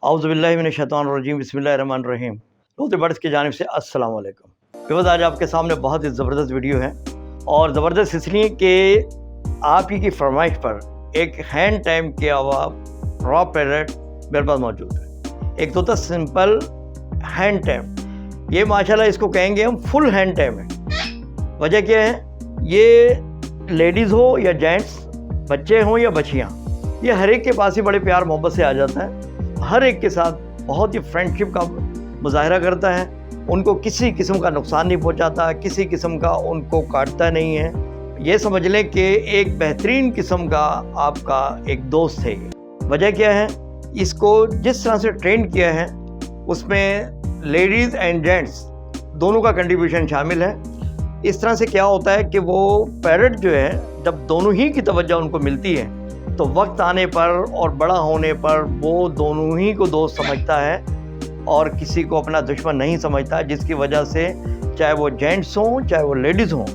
औज़ुबिल्लाहिमिनश्शैतानिर्रजीम बिस्मिल्लाहिर्रहमानिर्रहीम। रोज़ बर्ड्स की जानिब से अस्सलाम वालेकुम। बेवज़ आज आपके सामने बहुत ही ज़बरदस्त वीडियो है और ज़बरदस्त इसलिए कि आप ही की फरमाइश पर एक हैंड टाइम किया हुआ रॉ पैरेट मेरे पास मौजूद है। एक तो था सिंपल हैंड टाइम, ये माशाल्लाह इसको कहेंगे हम फुल हैंड टाइम है। वजह क्या है, ये लेडीज़ हो या जेंट्स, बच्चे हों या बच्चियाँ, ये हर एक के पास ही बड़े प्यार मोहब्बत से आ जाता है। हर एक के साथ बहुत ही फ्रेंडशिप का मुजाहरा करता है, उनको किसी किस्म का नुकसान नहीं पहुंचाता, किसी किस्म का उनको काटता नहीं है। ये समझ लें कि एक बेहतरीन किस्म का आपका एक दोस्त है ये। वजह क्या है, इसको जिस तरह से ट्रेन किया है उसमें लेडीज़ एंड जेंट्स दोनों का कंट्रीब्यूशन शामिल है। इस तरह से क्या होता है कि वो पैरट जो है, जब दोनों ही की तवज्जो उनको मिलती है तो वक्त आने पर और बड़ा होने पर वो दोनों ही को दोस्त समझता है और किसी को अपना दुश्मन नहीं समझता, जिसकी वजह से चाहे वो जेंट्स हों चाहे वो लेडीज़ हों,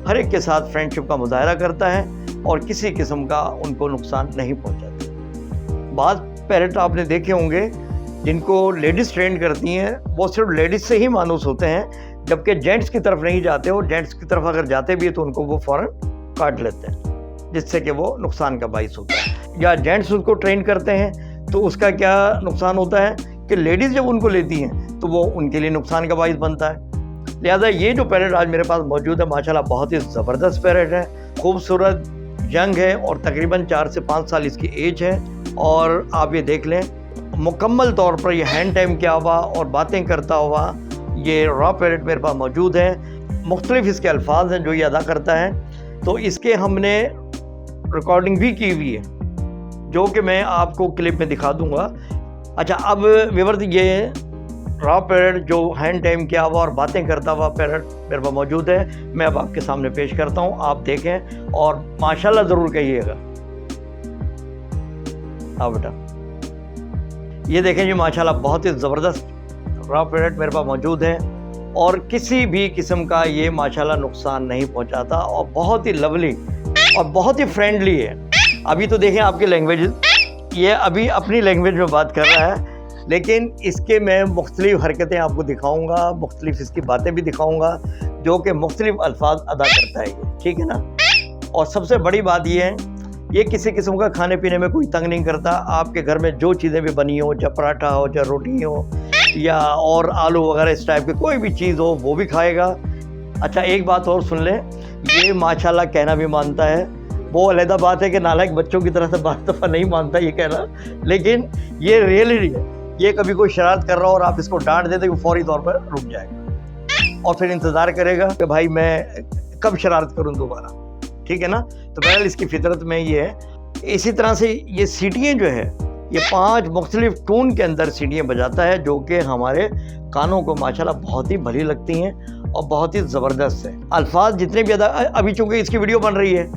हर एक के साथ फ्रेंडशिप का मुजाहरा करता है और किसी किस्म का उनको नुकसान नहीं पहुंचाता। बाज़ पैरट आपने देखे होंगे जिनको लेडीज़ ट्रेन करती हैं, वो सिर्फ लेडीज़ से ही मानूस होते हैं, जबकि जेंट्स की तरफ नहीं जाते, और जेंट्स की तरफ अगर जाते भी हैं तो उनको वो फ़ौरन काट लेते हैं, जिससे कि वो नुकसान का बाइस होता है। या जेंट्स उसको ट्रेन करते हैं तो उसका क्या नुकसान होता है कि लेडीज़ जब उनको लेती हैं तो वो उनके लिए नुकसान का बाइस बनता है। लिहाजा ये जो पैरेट आज मेरे पास मौजूद है माशाल्लाह बहुत ही ज़बरदस्त पैरेट है, खूबसूरत, यंग है और तकरीबन 4 से 5 साल इसकी एज है। और आप ये देख लें, मुकम्मल तौर पर ये हैंड टाइम किया हुआ और बातें करता हुआ ये रॉ पैरेट मेरे पास मौजूद है। मुख्तलिफ इसके अल्फाज हैं जो ये अदा करता है, तो इसके हमने रिकॉर्डिंग भी की हुई है जो कि मैं आपको क्लिप में दिखा दूंगा। अच्छा, अब व्यूअर्स, ये रॉ पैरेट जो हैंड टाइम किया हुआ और बातें करता हुआ पैरेट मेरे पास मौजूद है, मैं अब आपके सामने पेश करता हूं, आप देखें और माशाल्लाह ज़रूर कहिएगा। हाँ बेटा, ये देखें जी, माशाल्लाह बहुत ही ज़बरदस्त रॉ पैरेट मेरे पास मौजूद है और किसी भी किस्म का ये माशाल्लाह नुकसान नहीं पहुंचाता और बहुत ही लवली और बहुत ही फ्रेंडली है। अभी तो देखें आपकी लैंग्वेज, ये अभी अपनी लैंग्वेज में बात कर रहा है, लेकिन इसके मैं मुख्तलिफ हरकतें आपको दिखाऊंगा, मुख्तलिफ इसकी बातें भी दिखाऊंगा जो कि मुख्तलिफ अल्फाज अदा करता है ये, ठीक है ना। और सबसे बड़ी बात ये है, ये किसी किस्म का खाने पीने में कोई तंग नहीं करता। आपके घर में जो चीज़ें भी बनी हो, चाहे पराठा हो, चाहे रोटी हो या और आलू वगैरह इस टाइप की कोई भी चीज़ हो, वो भी खाएगा। अच्छा, एक बात और सुन लें, ये माशाल्लाह कहना भी मानता है। वो अलहदा बात है कि नालायक बच्चों की तरह से बार दफ़ा नहीं मानता ये कहना, लेकिन ये रियलिटी है। ये कभी कोई शरारत कर रहा हो और आप इसको डांट देते वो फौरी तौर पर रुक जाएगा और फिर इंतज़ार करेगा कि भाई मैं कब शरारत करूं दोबारा, ठीक है ना। तो बहरहाल इसकी फितरत में ये है। इसी तरह से ये सीटियाँ जो है, ये 5 मुख्तलिफ टून के अंदर सीटियाँ बजाता है जो कि हमारे कानों को माशाल्लाह बहुत ही भली लगती हैं और बहुत ही ज़बरदस्त है। अल्फाज जितने भी अदा, अभी चूँकि इसकी वीडियो बन रही है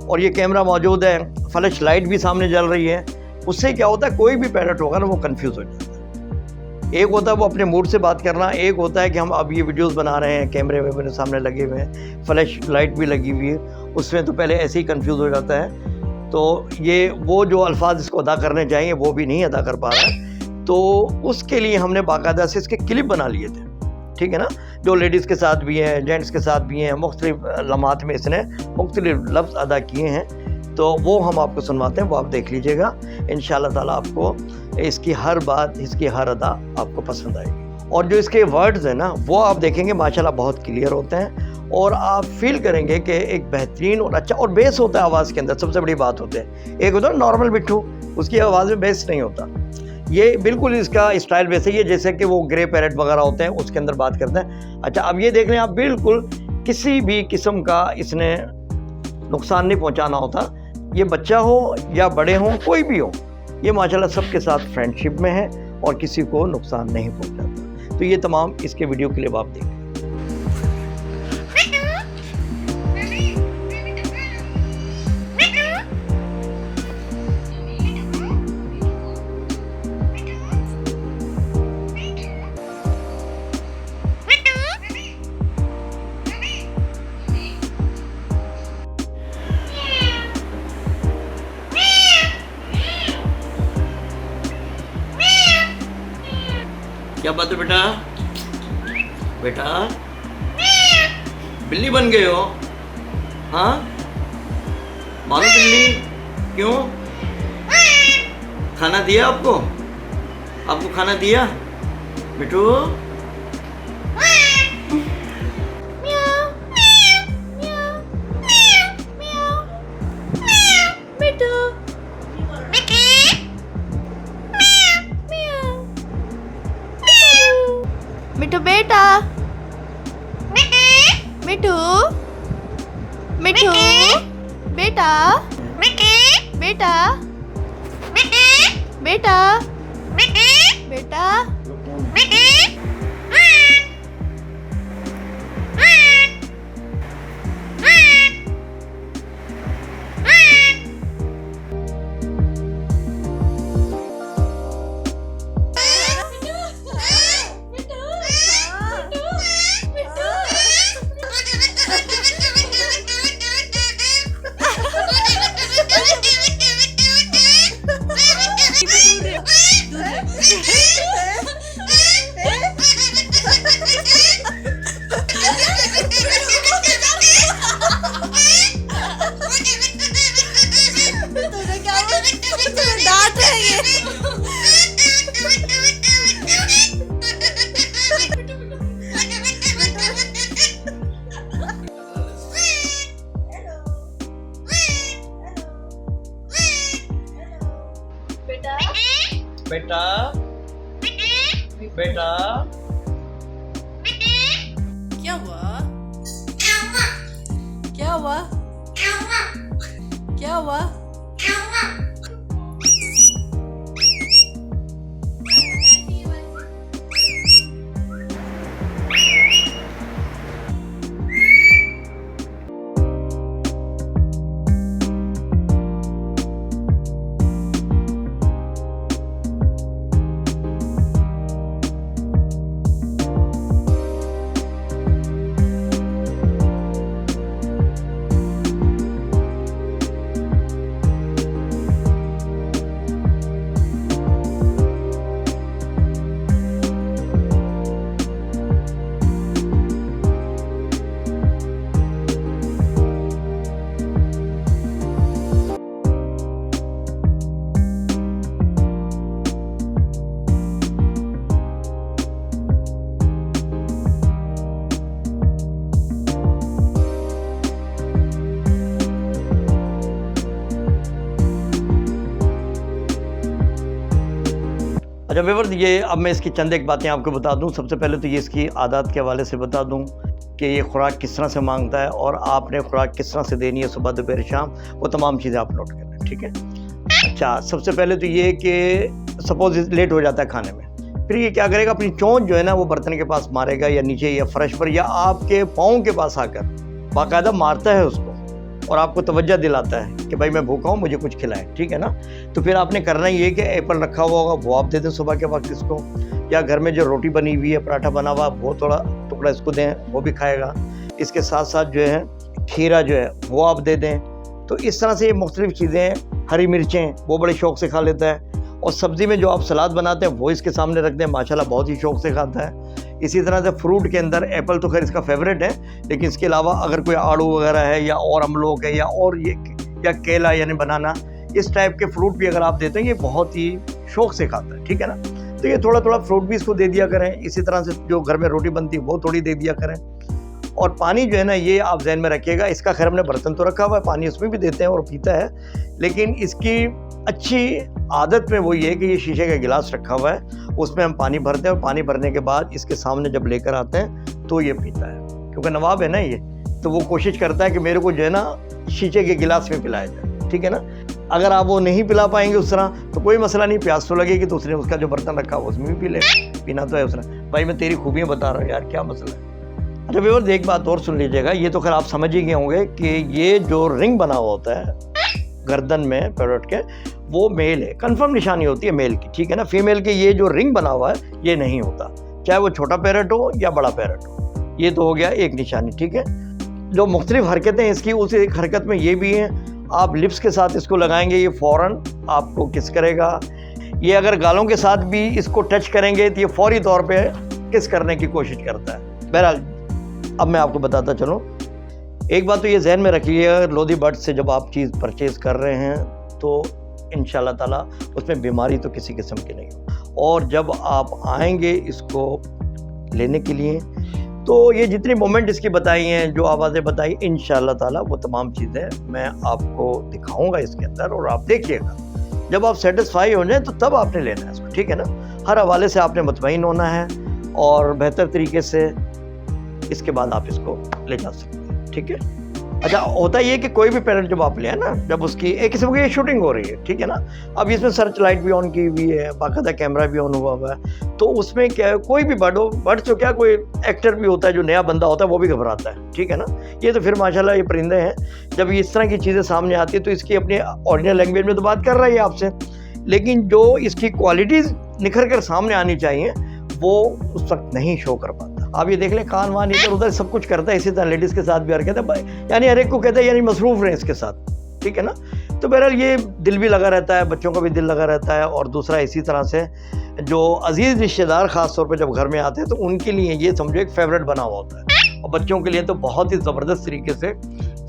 और ये कैमरा मौजूद है, फ्लैश लाइट भी सामने जल रही है, उससे क्या होता है, कोई भी पैरट होगा ना वो कंफ्यूज हो जाता है। एक होता है वो अपने मूड से बात करना, एक होता है कि हम अब ये वीडियोस बना रहे हैं, कैमरे में मेरे सामने लगे हुए हैं, फ्लैश लाइट भी लगी हुई है, उसमें तो पहले ऐसे ही कंफ्यूज हो जाता है। तो ये वो जो अल्फाज इसको अदा करने चाहिए वो भी नहीं अदा कर पा रहा है, तो उसके लिए हमने बाकायदा से इसके क्लिप बना लिए थे, ठीक है ना, जो लेडीज़ के साथ भी हैं, जेंट्स के साथ भी हैं, मुख्तलिफ लम्हात में इसने मुख्तलिफ लफ्ज़ अदा किए हैं, तो वो हम आपको सुनवाते हैं, वो आप देख लीजिएगा। इंशाअल्लाह ताला आपको इसकी हर बात, इसकी हर अदा आपको पसंद आएगी। और जो इसके वर्ड्स हैं ना, वो आप देखेंगे माशाल्लाह बहुत क्लियर होते हैं और आप फील करेंगे कि एक बेहतरीन और अच्छा, और बेस होता है आवाज़ के अंदर, सबसे बड़ी बात होती है। एक होता है नॉर्मल बिट्ठू, उसकी आवाज़ में बेस नहीं होता, ये बिल्कुल इसका स्टाइल वैसे ही है जैसे कि वो ग्रे पैरेट वगैरह होते हैं उसके अंदर बात करते हैं। अच्छा, अब ये देख लें आप, बिल्कुल किसी भी किस्म का इसने नुकसान नहीं पहुंचाना होता, ये बच्चा हो या बड़े हों, कोई भी हो, ये माशाल्लाह सबके साथ फ्रेंडशिप में है और किसी को नुकसान नहीं पहुंचाता। तो ये तमाम इसके वीडियो क्लिप आप देखें। क्या बात है बेटा? बेटा बिल्ली बन गए हो? हाँ मानो बिल्ली। क्यों? खाना दिया आपको? आपको खाना दिया बेटू? मिठू बेटा, मिठू मिठू बेटा, बेटा बेटा बेटा डांट है ये। बेटा बेटा बेटा क्या हुआ? क्या हुआ? क्या हुआ? अच्छा व्यूअर्स, ये अब मैं इसकी चंद एक बातें आपको बता दूं। सबसे पहले तो ये इसकी आदत के हवाले से बता दूं कि ये खुराक किस तरह से मांगता है और आपने खुराक किस तरह से देनी है, सुबह दोपहर शाम, वो तमाम चीज़ें आप नोट कर लें, ठीक है। अच्छा, सबसे पहले तो ये कि सपोज लेट हो जाता है खाने में, फिर ये क्या करेगा, अपनी चोंच जो है ना वो बर्तन के पास मारेगा या नीचे या फर्श पर या आपके पाँव के पास आकर बाकायदा मारता है उसको और आपको तवज्जो दिलाता है कि भाई मैं भूखा हूँ, मुझे कुछ खिलाएं, ठीक है ना। तो फिर आपने करना ये है कि एप्पल रखा हुआ होगा वो आप दे दें सुबह के वक्त इसको, या घर में जो रोटी बनी हुई है, पराठा बना हुआ, वो थोड़ा टुकड़ा इसको दें, वो भी खाएगा। इसके साथ साथ जो है खीरा जो है वो आप दे दें। तो इस तरह से ये मुख्तलिफ चीज़ें, हरी मिर्चें वो बड़े शौक़ से खा लेता है, और सब्ज़ी में जो आप सलाद बनाते हैं वो इसके सामने रख दें, माशाल्लाह बहुत ही शौक़ से खाता है। इसी तरह से फ्रूट के अंदर एप्पल तो खैर इसका फेवरेट है, लेकिन इसके अलावा अगर कोई आड़ू वगैरह है या और अमलोक है या और ये या केला यानी बनाना, इस टाइप के फ्रूट भी अगर आप देते हैं ये बहुत ही शौक़ से खाता है, ठीक है ना। तो ये थोड़ा थोड़ा फ्रूट भी इसको दे दिया करें। इसी तरह से जो घर में रोटी बनती है वो थोड़ी दे दिया करें। और पानी जो है ना, ये आप जहन में रखिएगा, इसका खैर हमने बर्तन तो रखा हुआ है, पानी उसमें भी देते हैं और पीता है, लेकिन इसकी अच्छी आदत में वो ये है कि ये शीशे का गिलास रखा हुआ है, उसमें हम पानी भरते हैं और पानी भरने के बाद इसके सामने जब लेकर आते हैं तो ये पीता है, क्योंकि नवाब है ना ये, तो वो कोशिश करता है कि मेरे को जो है ना शीशे के गिलास में पिलाया जाए, ठीक है ना। अगर आप वो नहीं पिला पाएंगे उस तरह तो कोई मसला नहीं, प्यास तो लगेगी तो उसने उसका जो बर्तन रखा हुआ उसमें भी पी ले, पीना तो है उसने। भाई मैं तेरी खूबियाँ बता रहा हूँ यार, क्या मसला है। अच्छा व्यूअर्स, एक बात और सुन लीजिएगा, ये तो खैर आप समझ ही गए होंगे कि ये जो रिंग बना हुआ होता है गर्दन में पैरोट के, वो मेल है, कंफर्म निशानी होती है मेल की, ठीक है ना। फीमेल के ये जो रिंग बना हुआ है ये नहीं होता, चाहे वो छोटा पैरट हो या बड़ा पैरट हो। ये तो हो गया एक निशानी, ठीक है। जो मुख्तलिफ हरकतें इसकी, उस एक हरकत में ये भी हैं, आप लिप्स के साथ इसको लगाएंगे, ये फ़ौरन आपको किस करेगा, ये अगर गालों के साथ भी इसको टच करेंगे तो ये फौरी तौर पे किस करने की कोशिश करता है। बहरहाल अब मैं आपको बताता चलूँ, एक बात तो ये जहन में रखिए, लोधी बर्ड से जब आप चीज़ परचेज़ कर रहे हैं तो इंशाल्लाह ताला उसमें बीमारी तो किसी किस्म की नहीं हो। और जब आप आएंगे इसको लेने के लिए तो ये जितनी मोमेंट इसकी बताई हैं, जो आवाज़ें बताई, इंशाल्लाह ताला वो तमाम चीज़ें मैं आपको दिखाऊंगा इसके अंदर, और आप देखिएगा। जब आप सेटिस्फाई हो जाए तो तब आपने लेना है इसको, ठीक है ना। हर हवाले से आपने मुतमईन होना है और बेहतर तरीके से इसके बाद आप इसको ले जा सकते हैं, ठीक है। अच्छा, होता ये कि कोई भी पेरेंट जब आप ले ना, जब उसकी एक किस्म की शूटिंग हो रही है, ठीक है ना, अब इसमें सर्च लाइट भी ऑन की हुई है, बाकायदा कैमरा भी ऑन हुआ हुआ है, तो उसमें क्या है, कोई भी बर्ड हो, बर्ड तो क्या, कोई एक्टर भी होता है, जो नया बंदा होता है वो भी घबराता है, ठीक है ना। ये तो फिर माशाल्लाह ये परिंदे हैं, जब इस तरह की चीज़ें सामने आती है तो इसकी अपनी ओरिजिनल लैंग्वेज में तो बात कर रही है आपसे, लेकिन जो इसकी क्वालिटीज़ निखर कर सामने आनी चाहिए वो उस वक्त नहीं शो कर पाता। आप ये देख लें, कान वान इधर उधर सब कुछ करता है, इसी तरह लेडीज़ के साथ भी हरकत है, यानी हर एक को कहते हैं यानी मसरूफ़ रहें इसके साथ, ठीक है ना। तो बहरहाल ये दिल भी लगा रहता है, बच्चों का भी दिल लगा रहता है, और दूसरा इसी तरह से जो अजीज़ रिश्तेदार ख़ास तौर पे जब घर में आते हैं तो उनके लिए ये समझो एक फेवरेट बना हुआ होता है, और बच्चों के लिए तो बहुत ही ज़बरदस्त तरीके से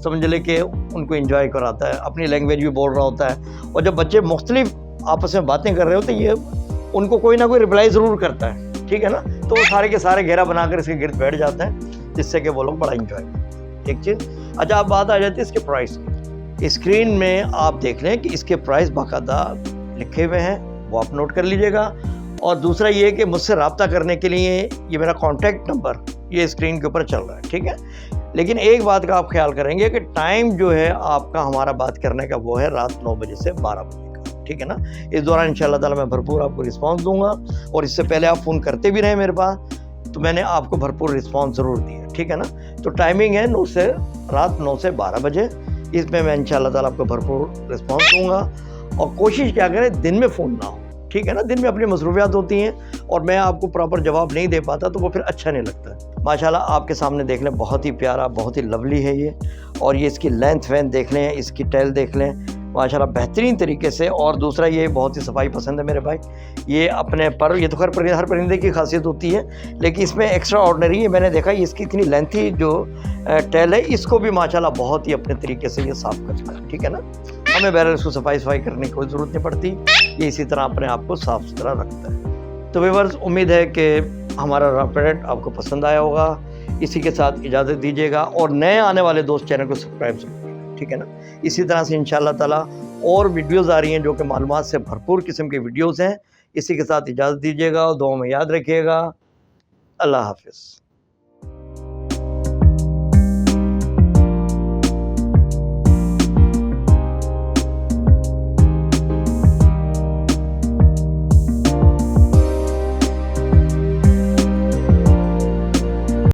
समझ ले कि उनको इंजॉय कराता है, अपनी लैंग्वेज भी बोल रहा होता है, और जब बच्चे मुख्तलिफ आपस में बातें कर रहे होते हैं ये उनको कोई ना कोई रिप्लाई ज़रूर करता है, ठीक है ना। तो वो सारे के सारे घेरा बनाकर इसके गिर्द बैठ जाते हैं, जिससे कि वो लोग बड़ा इंजॉय करते हैं, एक चीज़। अच्छा, अब बात आ जाती है इसके प्राइस की। स्क्रीन में आप देख लें कि इसके प्राइस बाकायदा लिखे हुए हैं, वो आप नोट कर लीजिएगा। और दूसरा ये कि मुझसे रब्ता करने के लिए ये मेरा कॉन्टैक्ट नंबर ये स्क्रीन के ऊपर चल रहा है, ठीक है। लेकिन एक बात का आप ख्याल करेंगे कि टाइम जो है आपका हमारा बात करने का वो है रात 9 बजे से 12 बजे का, ठीक है ना। इस दौरान इंशाल्लाह ताला मैं भरपूर आपको रिस्पांस दूंगा, और इससे पहले आप फ़ोन करते भी रहे मेरे पास तो मैंने आपको भरपूर रिस्पांस ज़रूर दिया, ठीक है ना। तो टाइमिंग है रात 9 से 12 बजे, इसमें मैं इंशाल्लाह ताला आपको भरपूर रिस्पांस दूंगा। और कोशिश क्या करें दिन में फ़ोन ना हो, ठीक है ना। दिन में अपनी मसरूफियात होती हैं और मैं आपको प्रॉपर जवाब नहीं दे पाता तो वो फिर अच्छा नहीं लगता है। माशाल्लाह आपके सामने देख लें, बहुत ही प्यारा, बहुत ही लवली है ये, और ये इसकी लेंथ वेंथ देख लें, इसकी टेल देख लें, माशाल्लाह बेहतरीन तरीके से। और दूसरा ये बहुत ही सफाई पसंद है मेरे भाई, ये अपने पर, ये तो हर परिंदे की खासियत होती है, लेकिन इसमें एक्स्ट्रा ऑर्डनरी है, मैंने देखा इसकी इतनी लेंथी जो टेल है इसको भी माशाल्लाह बहुत ही अपने तरीके से ये साफ़ करता है, ठीक है ना। हमें बहरहाल इसको सफाई करने की कोई ज़रूरत नहीं पड़ती, ये इसी तरह अपने आप को साफ़ सुथरा रखता है। तो व्यूअर्स, उम्मीद है कि हमारा रॉ पैरेट आपको पसंद आया होगा। इसी के साथ इजाज़त दीजिएगा, और नए आने वाले दोस्त चैनल को सब्सक्राइब कीजिएगा, ठीक है ना। इसी तरह से इंशाल्लाह ताला और वीडियोज़ आ रही हैं जो कि मालूमात से भरपूर किस्म की वीडियोज़ हैं। इसी के साथ इजाज़त दीजिएगा और दुआ में याद रखिएगा। अल्लाह हाफ़िज़।